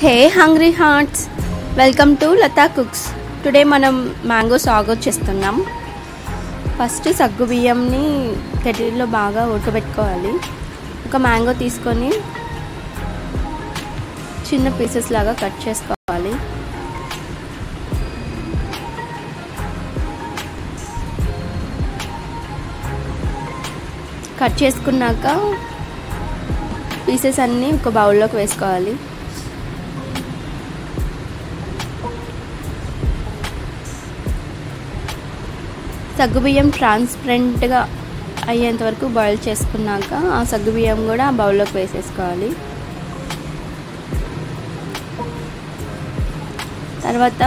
Hey hungry hearts, welcome to Lata Cooks. Today మనం mango sago చేస్తున్నాం. First సగ్గు బియ్యంని కెటిల్లో బాగా ఉడకబెట్టుకోవాలి. ఒక మ్యాంగో తీసుకొని చిన్న పీసెస్ లాగా కట్ చేసుకోవాలి. కట్ చేసుకున్నాక పీసెస్ అన్నీ ఒక బౌల్లోకి వేసుకోవాలి. సగ్గుబియ్యం ట్రాన్స్పరెంట్గా అయ్యేంత వరకు బాయిల్ చేసుకున్నాక ఆ సగ్గుబియ్యం కూడా ఆ బౌల్లోకి వేసేసుకోవాలి. తర్వాత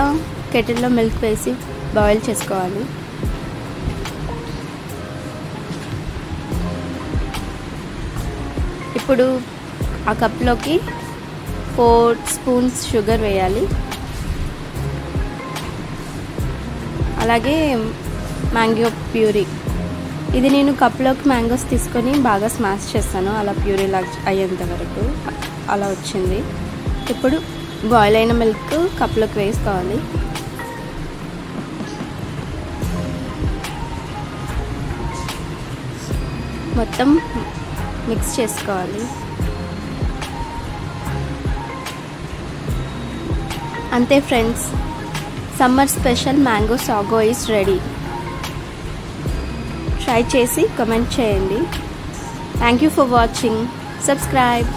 కెటిల్లో మిల్క్ వేసి బాయిల్ చేసుకోవాలి. ఇప్పుడు ఆ కప్లోకి 4 స్పూన్స్ షుగర్ వేయాలి. అలాగే మ్యాంగో ప్యూరీ, ఇది నేను కప్లోకి మ్యాంగోస్ తీసుకొని బాగా స్మాష్ చేస్తాను, అలా ప్యూరీ లాగా అయ్యేంత వరకు అలా వచ్చింది. ఇప్పుడు బాయిల్ అయిన మిల్క్ కప్లోకి వేసుకోవాలి. మొత్తం మిక్స్ చేసుకోవాలి. అంతే friends, summer special mango sago is ready. Try చేసి కామెంట్ చేయండి. Thank you for watching. Subscribe.